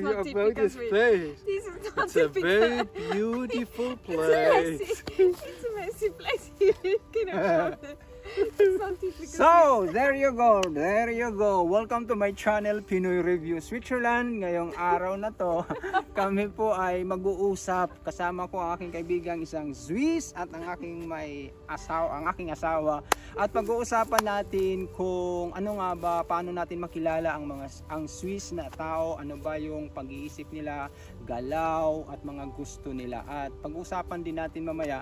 you about this place? This is not It's a typical. very beautiful place. It's a messy place. It's not typical. So, there you go. There you go. Welcome to my channel, Pinoy Review Switzerland. Ngayong araw na to, kami po ay mag-uusap. Kasama ko ang aking kaibigang isang Swiss at ang aking aking asawa. At pag-uusapan natin kung ano nga ba, paano natin makilala ang Swiss na tao, ano ba yung pag-iisip nila, galaw at mga gusto nila. At pag-uusapan din natin mamaya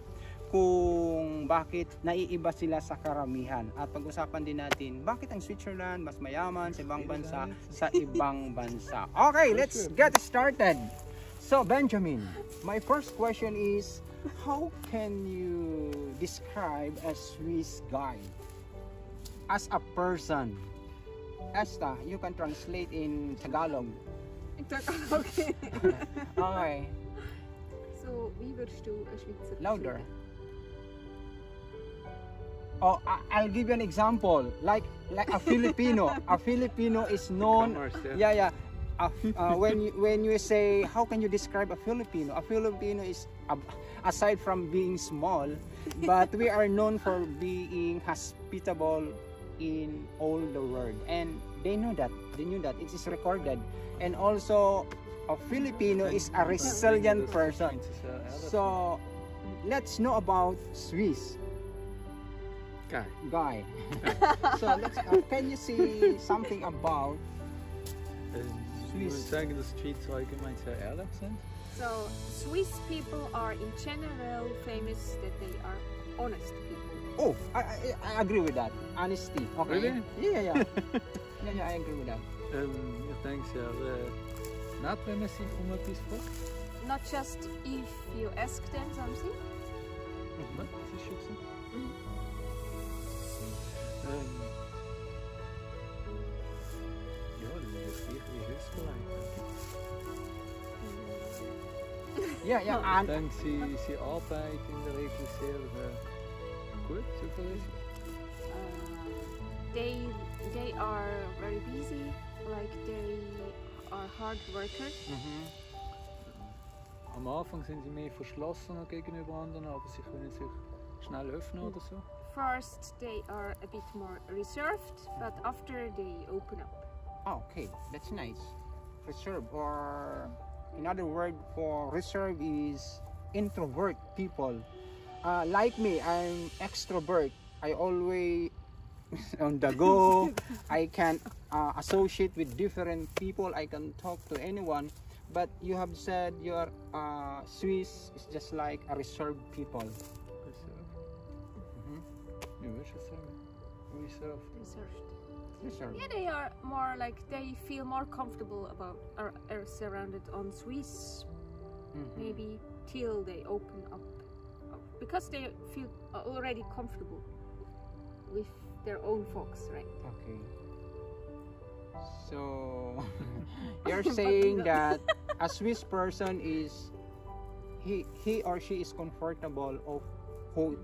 kung bakit naiiba sila sa karamihan, at pag-usapan din natin bakit ang Switzerland mas mayaman sa ibang bansa sa ibang bansa. Okay, let's get started. So Benjamin, my first question is, how can you describe a Swiss guy as a person? Esther, you can translate in Tagalog. Okay. Okay. So, wie würdest du ein Schweizer Louder. beschreiben? Oh, I'll give you an example. Like a Filipino. A Filipino is known. Yeah. When you say, how can you describe a Filipino? A Filipino is, aside from being small, but we are known for being hospitable in all the world, and they knew that. They knew that. It is recorded, and also a Filipino is a resilient person. So let's know about Swiss. Guy. So let's. Can you say something about Swiss? Ich würde sagen, dass die Schweizer allgemein sehr ehrlich sind. So, Swiss people are in general famous that they are honest people. Oh, I agree with that. Honesty. Okay. Really? Yeah. I agree with that. Ich denke sehr nett, wenn man sich etwas fragt. Not just if you ask them something. Das ist schon so. Ja, das ist sicher hilfsbereit. Yeah. Ich denke, sie arbeiten in der Regel sehr gut, zuverlässig. They are very busy, like they are hard workers. Am Anfang sind sie mehr verschlossener gegenüber anderen, aber sie können sich schnell öffnen oder so. First, they are a bit more reserved, but after they open up. Oh, okay, that's nice. Reserve, or another word for reserve is introvert people. Like me, I'm extrovert. I always on the go. I can associate with different people. I can talk to anyone. But you have said your Swiss is just like a reserved people. Reserved. Yeah, they are more like, they feel more comfortable about are surrounded on Swiss. Maybe till they open up, because they feel already comfortable with their own folks, right? Okay. So you're saying that a Swiss person is he or she is comfortable of who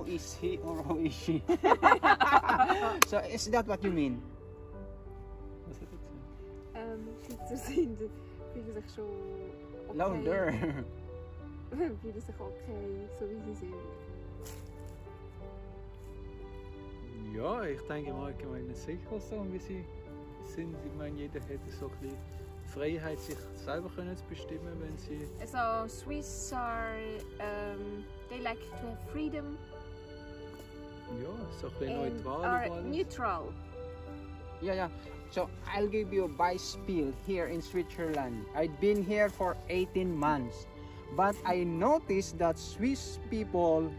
is he or who is she? So is that what you mean? Schweizer sind, fühlen sich schon okay. Louder. Fühlen sich okay, so wie sie sind. Ja, ich denke im Allgemeinen sicher so, wie sie sind. Ich meine, jeder hätte so ein bisschen Freiheit, sich selber zu bestimmen, wenn sie... So Swiss are, they like to have freedom. Ja, so ein bisschen neutral. Are neutral. Yeah. So I'll give you a Beispiel here in Switzerland. I've been here for 18 months, but I noticed that Swiss people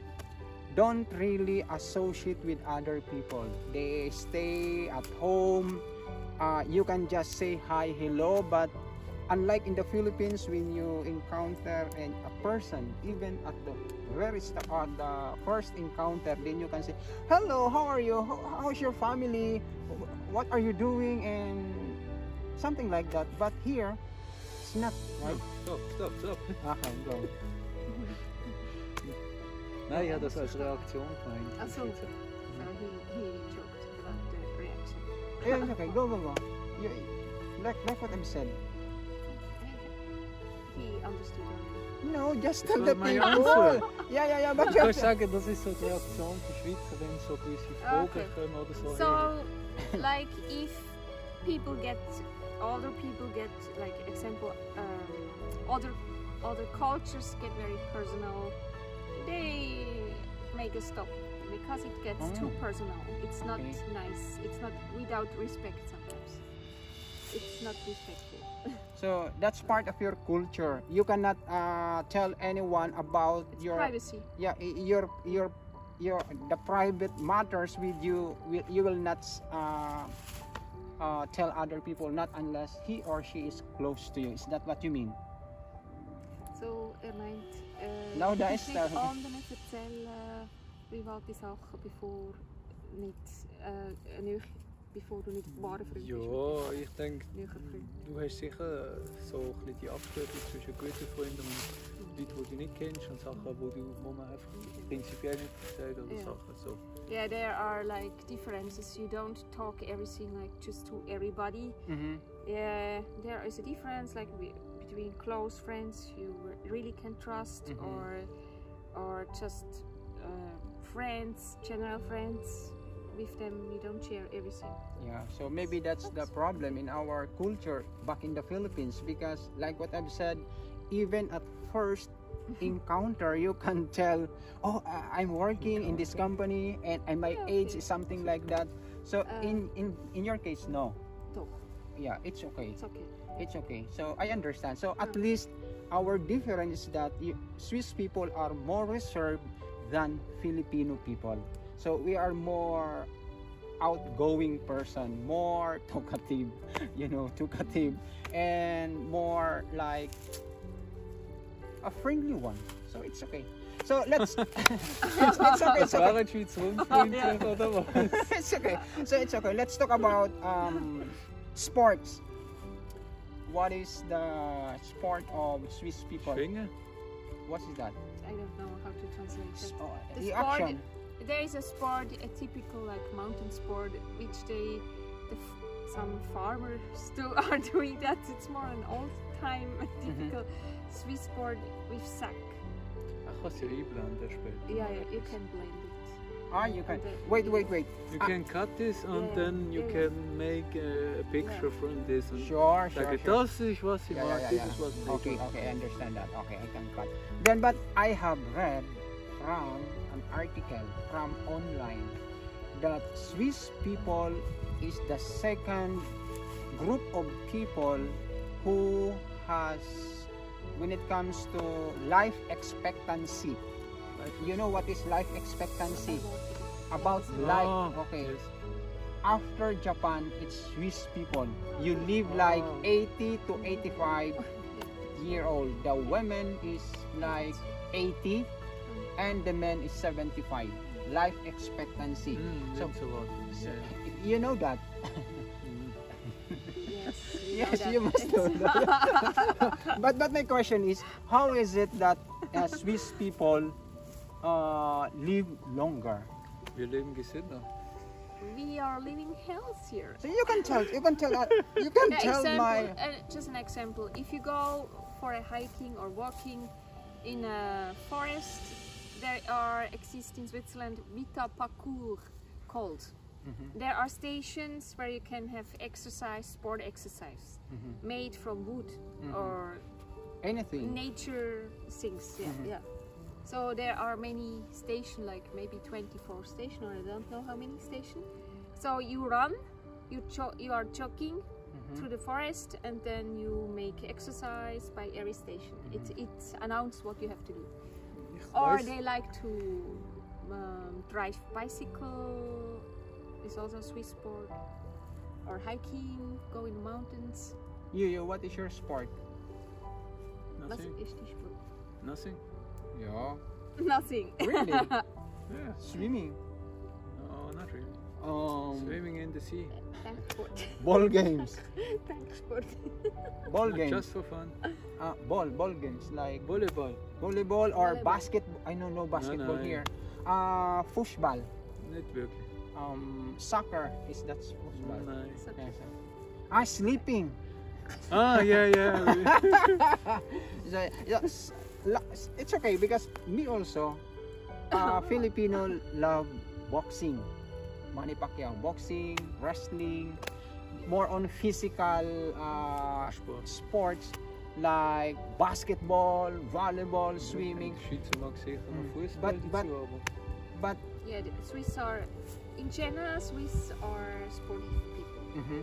don't really associate with other people. They stay at home. You can just say hi, hello, but unlike in the Philippines, when you encounter a person, even at the very start, the first encounter, then you can say, hello, how are you? How's your family? What are you doing? And something like that. But here, it's not, right? Stop. Okay, go. Nein, ich habe das als Reaktion gemeint. Ach so. So he joked about the reaction. Yeah, it's okay. Go. Like what I've said. He understood already. No, just Das tell the war meine people. Antwort. Ja, but Ich kann sagen, das ist so die Reaktion der Schweizer, wenn so gewisse Fragen Okay. kommen oder so. So, like, if other people get, like, example, other cultures get very personal, they make a stop because it gets too personal. It's not nice. It's not without respect sometimes. It's not respectful. So that's part of your culture. You cannot tell anyone about It's your privacy. yeah your the private matters with you. You will not tell other people, not unless he or she is close to you. Is that what you mean? So, meint, Nou, daar je is niet het. anderen vertellen private zaken bevor niet, bevor du nicht wahre Freund bist. Ja, ich denke, Näher Freund. du hast sicher so ein bisschen die Abstufung zwischen guten Freunden und Leuten, die du nicht kennst und Sachen, wo man einfach prinzipiell nicht erzählt oder Ja. Sachen so. Yeah, there are like differences. You don't talk everything like just to everybody. Yeah, there is a difference like between close friends you really can trust, or just friends, general friends. With them, you don't share everything. Yeah, so maybe that's the problem in our culture back in the Philippines, because like what I've said, even at first encounter you can tell, oh, I'm working in this company and my age is something like that. So in your case, no. Toch. Yeah, it's okay. It's okay. It's okay. So I understand. So at least our difference is that Swiss people are more reserved than Filipino people. So we are more outgoing person, more talkative, talkative, and more like a friendly one. So it's okay. So let's it's okay. It's okay. Waren Schweizer unfreundlich oder was? It's okay. So it's okay. Let's talk about sports. What is the sport of Swiss people? Schwingen? What is that? I don't know how to translate it. The The action. There is a sport, a typical like mountain sport, which some farmers still are doing that. It's more an old-time typical Swiss sport with sack. Ich kann es ja einblenden später. Yeah, you can blend it. You can. And the- Wait. You can cut this and Yeah, then you yeah. can make a picture from this. And Sure. sagen, das ist was ich mag, das ist was ich Okay, mag. I understand that. Okay, I can cut. Then, but I have read from an article from online that Swiss people is the second group of people who has, when it comes to life expectancy. You know what is life expectancy? About life. Okay. Yes. After Japan, it's Swiss people. You live like 80 to 85 year old. The women is like 80 and the men is 75. Life expectancy. So, That's a lot. Yeah. you know that? Yes, Yes, you must know that. but my question is, how is it that Swiss people live longer? Wir leben gesünder. We are living healthier. So you can tell Just an example. If you go for a hiking or walking in a forest, there exist in Switzerland Vita Parcours called. There are stations where you can have sport exercise, made from wood or anything. nature things. Yeah. So there are many stations, like maybe 24 stations, or I don't know how many stations. So you run, you are jogging through the forest, and then you make exercise by every station. It's announced what you have to do. Or they like to drive bicycle. It's also a Swiss sport. Or hiking, go in the mountains. You, what is your sport? Was Nothing. ist die Sport? Nothing. Yeah. Nothing. Really? Yeah. Swimming. No, not really. Swimming in the sea. Tanksport. Ball games. Tanksport. Ball games. Just for fun. Ball games like Volleyball. volleyball or Volleyball. basketball. I know no basketball no. here. Football. Nicht wirklich. Soccer is that's football. Nein. So- Yes. Sleeping. Ah, yeah. So, yes, it's okay because me also, Filipino love boxing, Manny Pacquiao, boxing, wrestling, more on physical sports like basketball, volleyball, swimming. Schweizer mag sicher noch Fußball dazu, aber... But Yeah, the Swiss are, in general, Swiss are sporty people.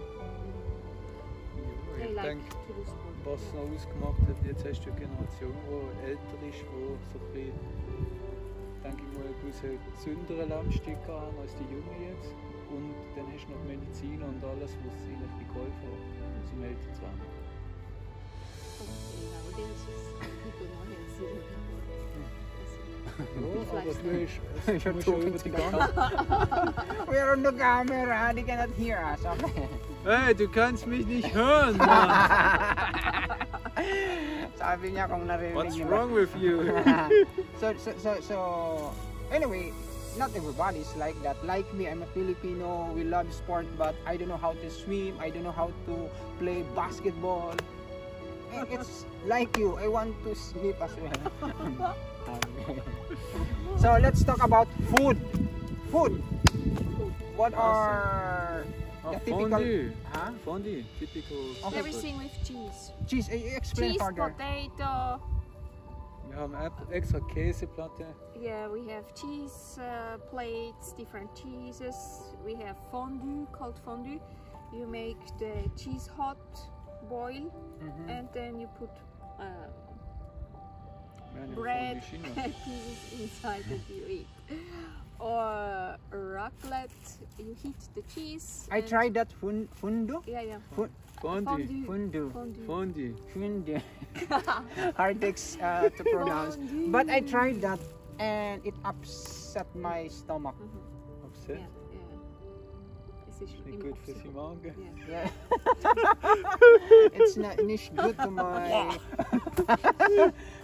Ja, They ich like denke, to do sport. was noch ausgemacht hat, jetzt hast du eine Generation, die älter ist, die so ein bisschen, denke ich mal, einen gewissen gesünderen Lebensstil haben als die Jungen jetzt. Und dann hast du noch Medizin und alles, was ihnen geholfen hat, zum älter zu werden. Nowadays, people more healthy than before. Ja, aber du You're musst schon über die ganze... we're on the camera, they cannot hear us. Okay. Hey, du kannst mich nicht hören, Mann! Sabi niya kung narinig What's niyo ba. wrong with you? So anyway, not everybody is like that. Like me, I'm a Filipino. We love sport, but I don't know how to swim. I don't know how to play basketball. And it's like you. I want to sleep as well. So let's talk about food. Food. What are the typical? Fondue. Huh? Fondue, typical. Okay. Everything with cheese. Cheese. Explain Cheese, further. potato. Wir haben extra Käseplatte. Yeah, we have cheese plates, different cheeses. We have fondue, called fondue. You make the cheese hot, boil, and then you put bread pieces inside that you eat. Or raclette, you heat the cheese. I and- tried that fundo. Yeah. Fondue. Fundo. Fondue. Fundo. Hard to pronounce. Fondue. But I tried that and it upset my stomach. Upset. Yeah. Es ist Nicht im gut für die Magen. Yeah. Yeah. It's not good to my.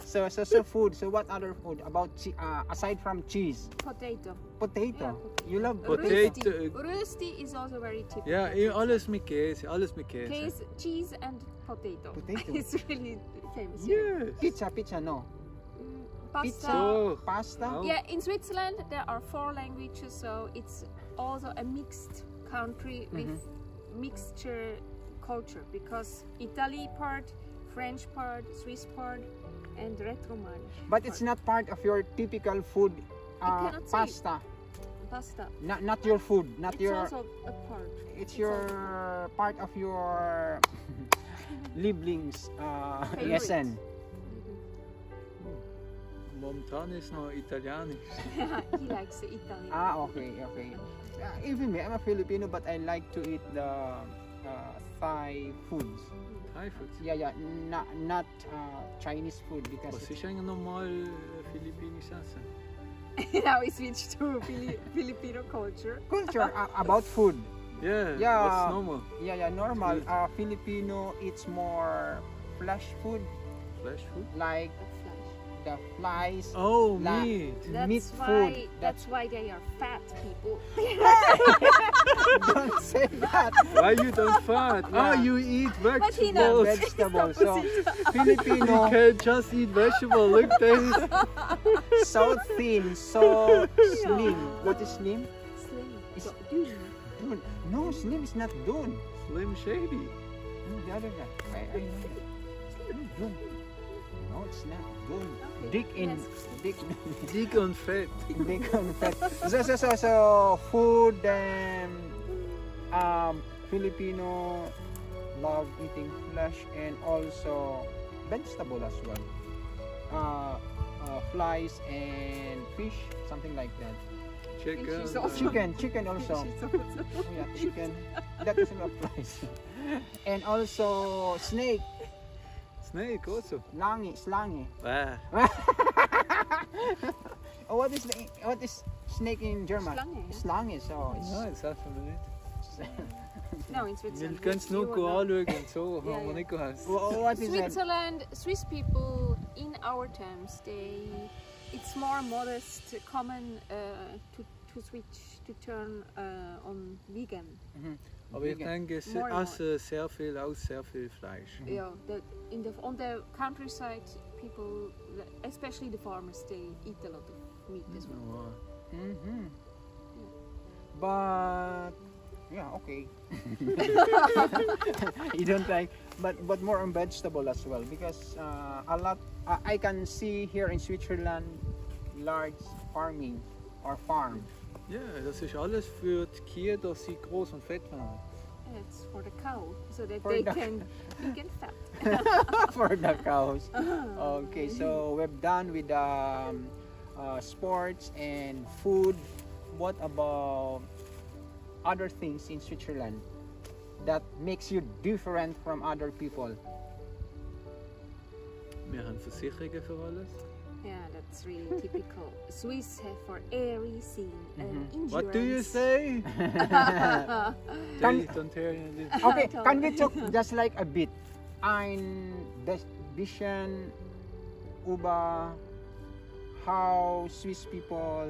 So food. So what other food about aside from cheese? Potato. Potato. Yeah. You love Potato. Rösti is also very typical. Ja, alles mit Käse, alles mit Käse. Case, cheese and potato. Potato. It's really famous. Yes. Pizza, no. Pasta. Pizza. So, Pasta. Oh. Yeah, in Switzerland there are 4 languages, so it's also a mixed country with mixture culture because Italy part, French part, Swiss part, and Romanish. But it's not part of your typical food. cannot say. Pasta. Pasta. Not your food. Not It's your. also a part. It's your part of your Lieblings Favorite. Essen. Momentan ist noch Italienisch. He likes the Italian. Okay. Even me, I'm a Filipino, but I like to eat the Thai foods. Thai food. Yeah, not Chinese food because Was ist eigentlich normal philippinisches Essen? Now we switch to Filipino culture. culture about food. Yeah, Yeah. what's normal? Yeah, normal. Filipino eats more flesh food Flash food? like the flies. Oh, La- meat. Meat That's food. why. That's why they are fat people. Don't say that. Why you don't fat? Yeah. Oh, you eat But he knows. vegetables. Vegetables. So Filipino You can just eat vegetable. Look, there is so thin, so slim. What is slim? Slim. Is- Dun. Dun. No, slim is not dun. Slim Shady. No, the other guy. I know. Dun. No, it's not dun. Okay, Dick in yes. dick. Dick und fett. Dick on fat. So food and Filipino love eating flesh and also vegetable as well. Flies and fish, something like that. Chicken. She's also- Chicken also. She's also- Oh, yeah, chicken. That is not flies. And also snake, Snake also. slange. Ah. Oh, what is snake in German? Schlange. Slange. So it's Nein, das hat man nicht. No, in Wir Switzerland. können es nur you will know. anschauen und so, Ja, haben wir ja. nicht geheißen. what is that? Switzerland, Swiss people in our terms, it's more modest, common to switch to turn on vegan. Aber ich denke, es More and essen sehr viel Fleisch. Yeah, on the countryside, people, especially the farmers, they eat a lot of meat as well. Mm-hmm. But yeah, okay. You don't like, but more on vegetable as well, because a lot I can see here in Switzerland large farming or farm. Ja, das ist alles für die Kühe, dass sie groß und fett werden. It's for the cow, so that For they the- can get fat. For the cows. Okay, so we're done with sports and food. What about other things in Switzerland that makes you different from other people? Wir haben Versicherungen für alles. Yeah, that's really typical. Swiss have for everything an insurance. What do you say? Can- Don't hear you. Okay, can we talk just like a bit ein das bisschen über how Swiss people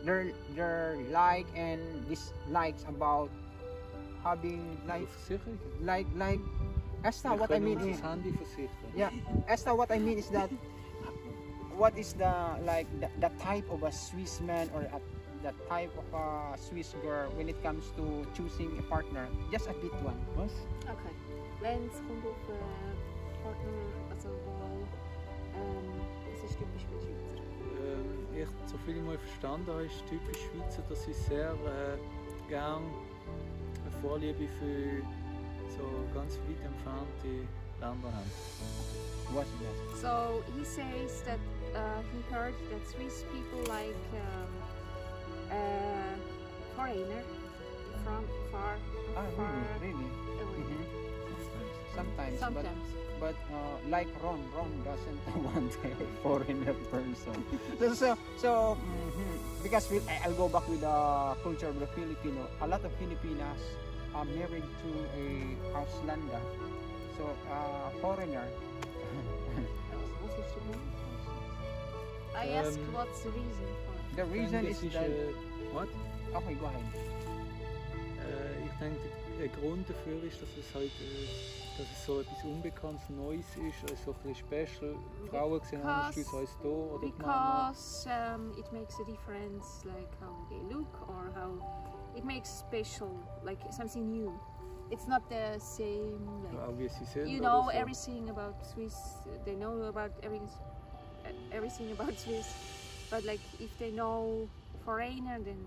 their like and dislikes about having Versicherungen? like Esther, Wir what I können mean uns is das Handy versichern. yeah, Esther, what I mean is that what is the like the type of a Swiss man or the type of a Swiss girl when it comes to choosing a partner? Just a bit one. Was? Okay. Wenn es kommt auf Partner, also es ist typisch für Schweizer. So viel ich mal verstanden habe, ist typisch Schweizer, dass sie sehr gern eine Vorliebe für so ganz weit entfernte Länder haben. What's that? So he says that he heard that Swiss people like foreigner from far Really? away. Mhm. Sometimes, Sometimes. but like Ron doesn't want a foreigner person. Because I'll go back with the culture of the Filipino. A lot of Filipinas are married to a Auslander, so foreigner. Was is the name? I asked what's the reason for it. The reason is that. What? Okay, go ahead. Ich denke, der Grund dafür ist, dass es halt dass es so etwas Unbekanntes, Neues ist, also so ein bisschen special. Frauen sehen anders aus als hier oder die Männer. Because it makes a difference, like how they look or how it makes special, like something new. It's not the same. Like, Auch wie sie sind you oder know so. everything about Swiss. They know about everything about Swiss, but like if they know foreigner, then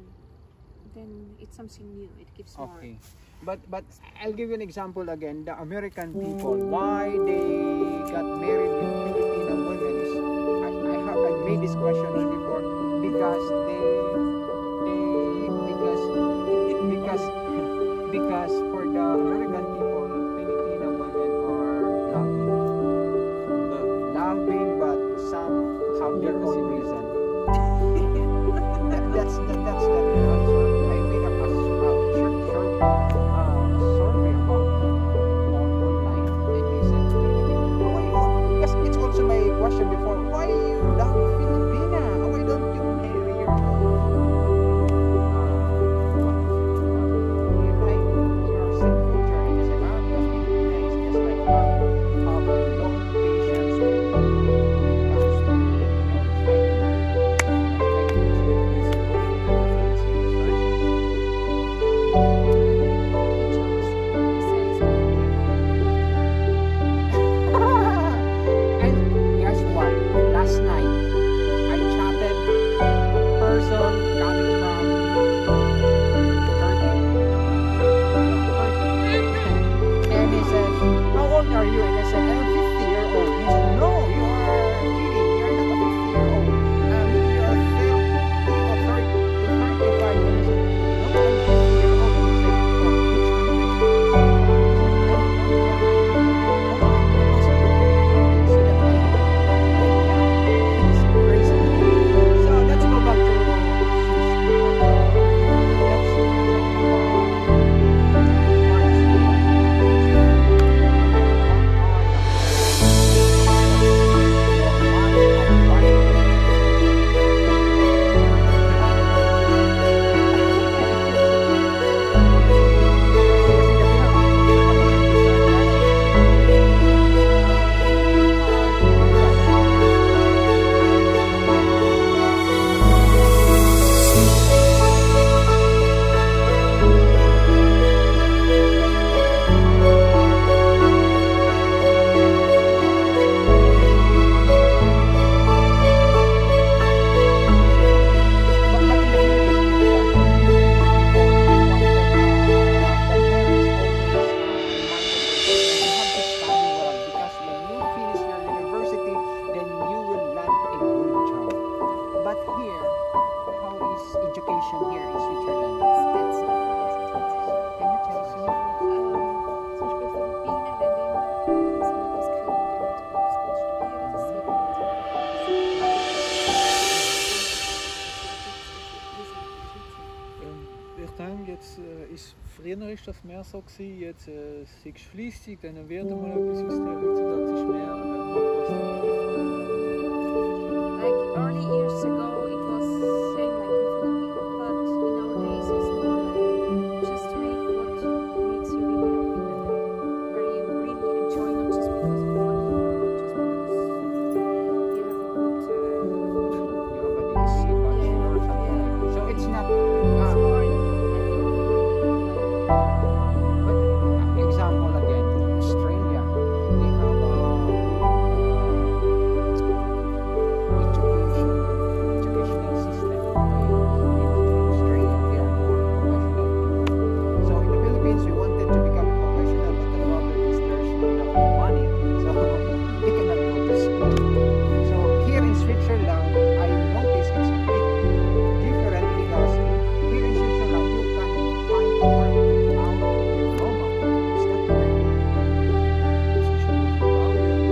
it's something new. It gives Okay. more. But I'll give you an example again. The American people, why they got married with Filipino women is I made this question before because because for the American people, Filipino women are loving, but some have their own reason. That's the answer. I made a short survey about online, and they said, because it's also my question before, why you love Filipina? Why don't you marry your you like yourself culture? And I said, because Filipina is just like have a long patience when it comes to And guess what? Last night, I chatted person coming from Turkey. And he said, how old are you? And I said, I'm 50-year-old. He said, no, you are kidding. You're not a 50-year-old. Maybe you're 30 or 30 to 35. And I said, no, I'm 50-year-old. And he said, so let's go back to ist das mehr so gewesen, jetzt es ist fließig, dann wird mal etwas aus der heutzutage ist mehr Like early years ago, it was same like in Philippines, but nowadays it's more like just make what makes you really happy, where you really enjoy, not just because of money, or just because you have a good. You have an easy budget or something like that. So it's not. It's more But example again, Australia, they have educational system in Australia. They are more professional people. So in the Philippines, we wanted to become professional, but the problem is there's not enough money, so we cannot go to school. So here in Switzerland, I noticed it's a bit different because here in Switzerland you can find work without a diploma. Is that correct? Not yet.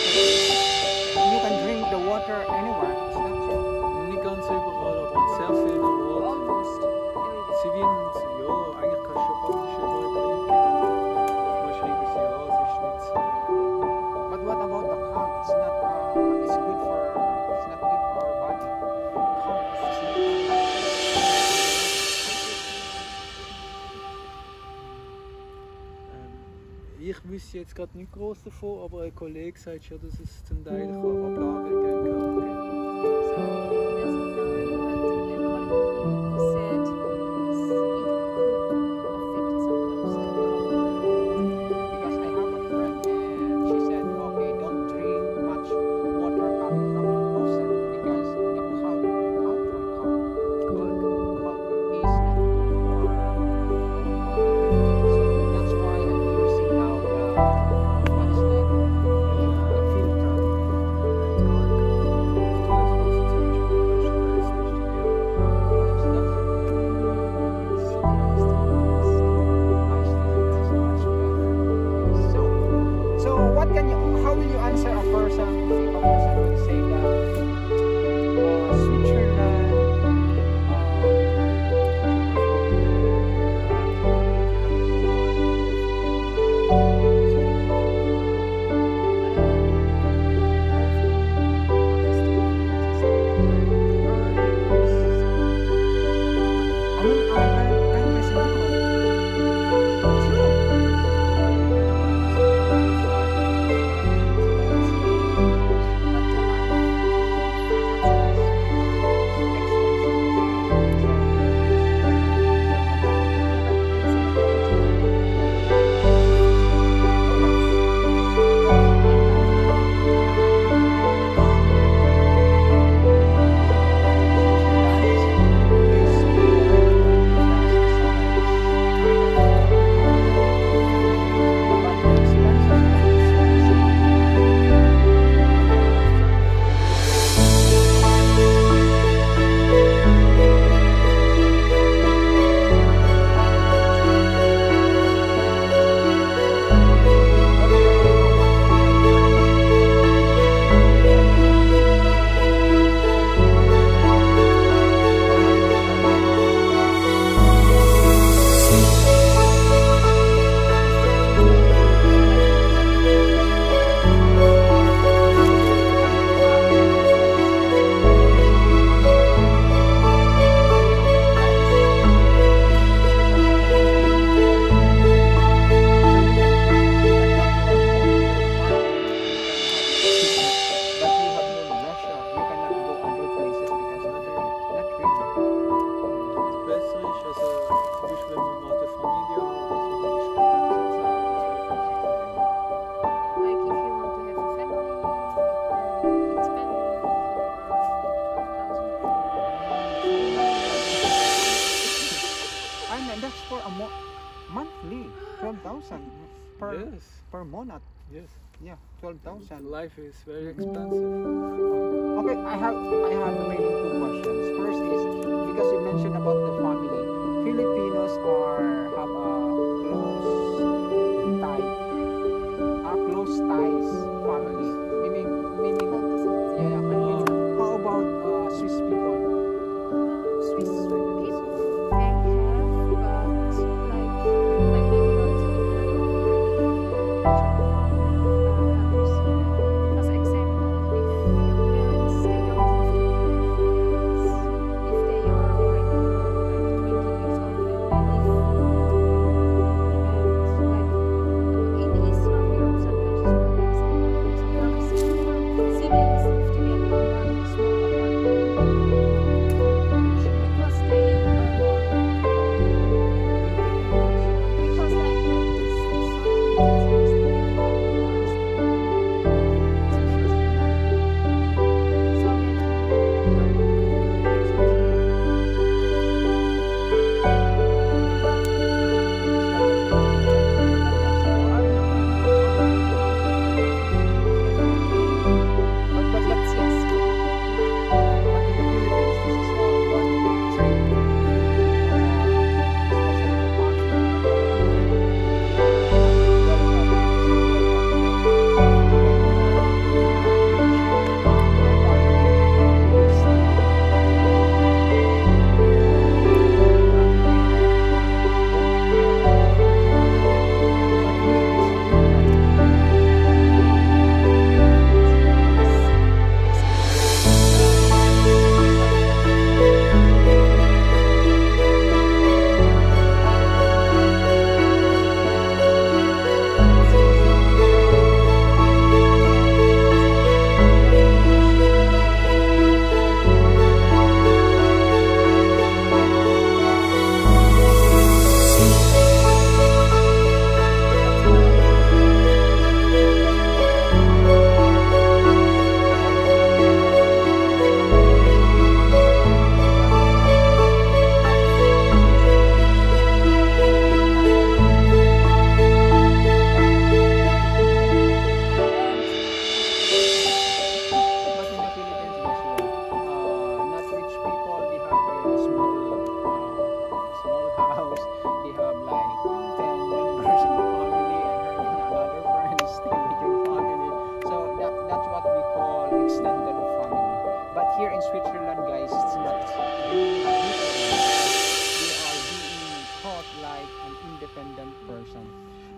You can drink the water anywhere. Is that so? Nicht ganz überall, aber an sehr vielen Orten. Almost every Sie werden, ja, eigentlich kannst du schon praktisch überall trinken, aber wahrscheinlich ja, es ist nicht so. But what about the cow? It's not. It's good for. It's not good for our body. Cow is not Ich wüsste jetzt gerade nicht groß davon, aber ein Kollege sagt schon, dass es zum Teil Ablagen geben kann. So he doesn't know it, but according to him, he said it could affect sometimes the cow. because I have a friend and she said, okay, don't drink much water coming from the faucet because the cow will come. Cow is not good for. So that's why I'm using now the what is that? The filter. Yes. Yeah, 12,000. Life is very expensive. Okay, I have remaining two questions. First is because you mentioned about the family. Filipinos have a close ties family. Meaning yeah. How about Swiss people? Swiss people, they have, but like maybe not countries. Because example, if your parents they don't live together, if they are already like 20 years old and they live, and like in Eastern Europe, sometimes it's for example, sometimes siblings live together in one small apartment. Because they are more because like the circumstances they are not so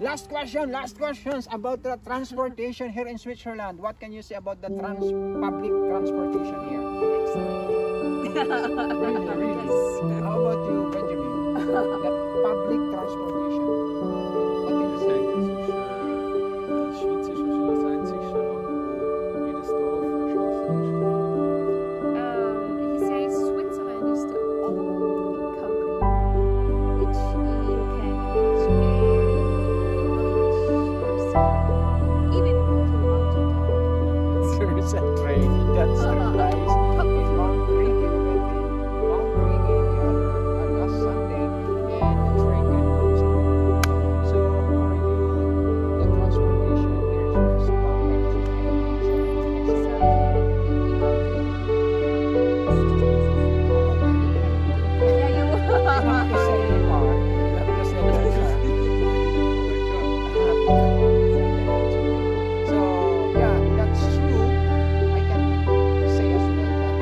Last questions about the transportation here in Switzerland. What can you say about the public transportation here? excellent. Really. How about you, Benjamin? The public transportation. What can you say? Die Schweiz ist wahrscheinlich das einzige Land, wo jedes Dorf erschlossen ist. He says Switzerland is the only country which you can reach even to the mountain top. There is a train. That's nice. It's Mount Ringen. Mount Ringen last Sunday, and the train can go through. So for you, the transportation here is just So yeah, that's true. I can say as well that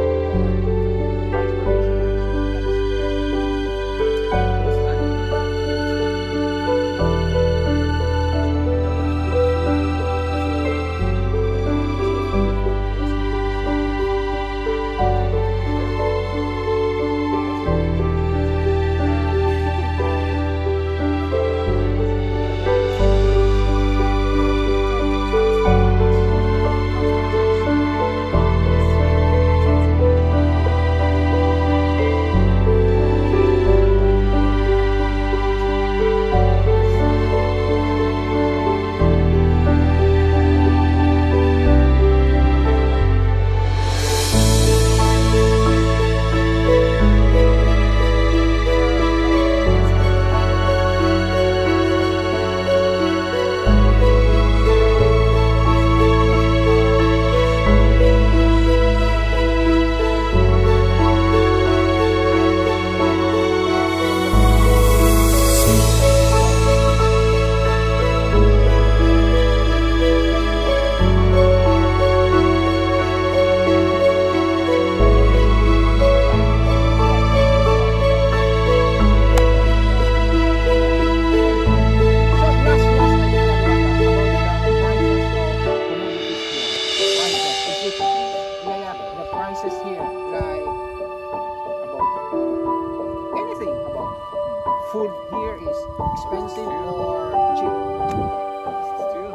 prices here, like about anything about food here is expensive or cheap? Still.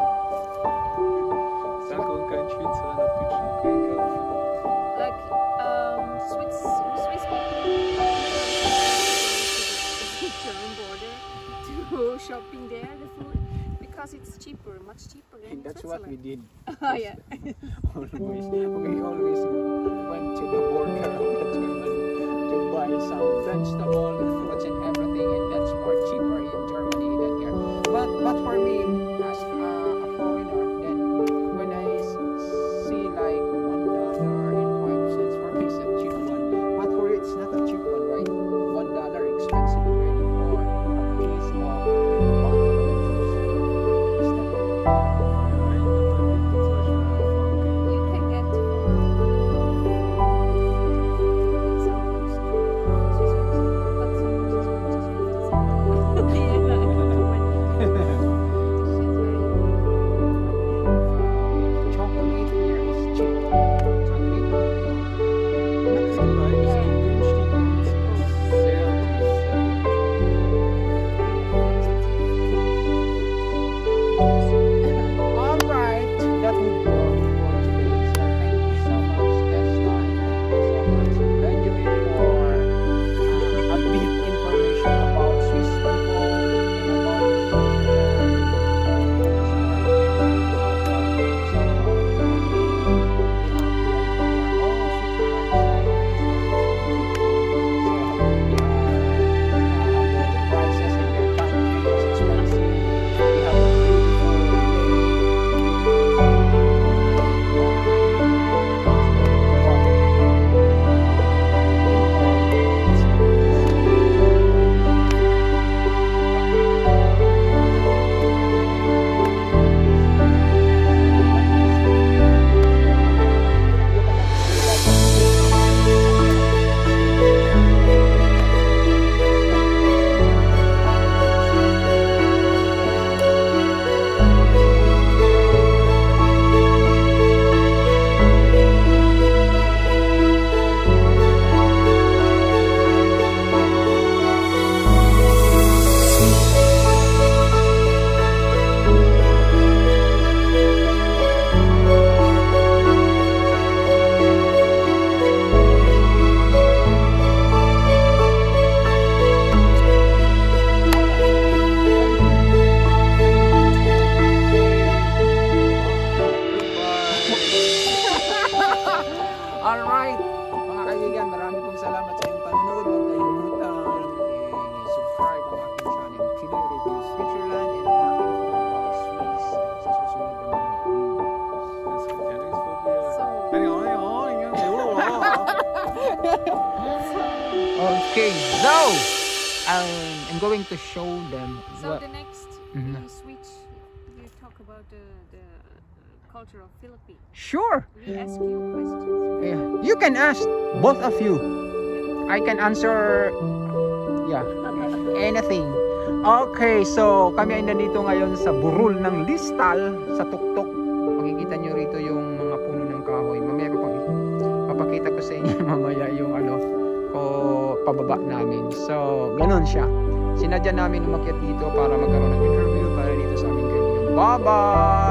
Sag und kein Schweizer an der Deutschland einkaufen. Like Swiss people to the German border to shopping there the food because it's cheaper, much cheaper than And that's what we Switzerland. did. Oh yeah. We always went to the border of the German to buy some vegetable, fruits and everything, and that's more cheaper in Germany than here. But for me, as a foreigner, then when I see like $1.05 for me, it's a cheap one. But for it, it's not a cheap one, right? $1 expensive already for a piece of bottle of juice. It's not You can get for sometimes Swiss francs, but sometimes it's chocolate here is cheap. Chocolate. Es gibt einiges günstig und sehr Alright, that would be all for today. So thank you so much, Esther, and thank you so much, Benjamin, for a bit information about Swiss people and about prices in their country is expensive. We have a Alright, mga kaibigan, marami pong salamat sa inyong panonood. Huwag kayong kalimutan i-subscribe ang aking channel, Pinoy Reviews Switzerland, and marking for about Swiss sa susunod na mga Das gibt ja nichts von mir. So, Okay, so I'm going to show them so what the next Mhm. we switch. You talk about the culture of Philippines. Sure. We ask you questions. Yeah. You can ask, both of you. I can answer, yeah, anything. Okay, so kami ay nandito ngayon sa burol ng Listal, sa tuktok. Makikita nyo rito yung mga puno ng kahoy. Mamaya ko pang papakita ko sa inyo mamaya yung pababa namin. So, ganun siya. Sinadya namin umakyat dito para magkaroon ng interview para dito sa aming kaibigan. Bye-bye!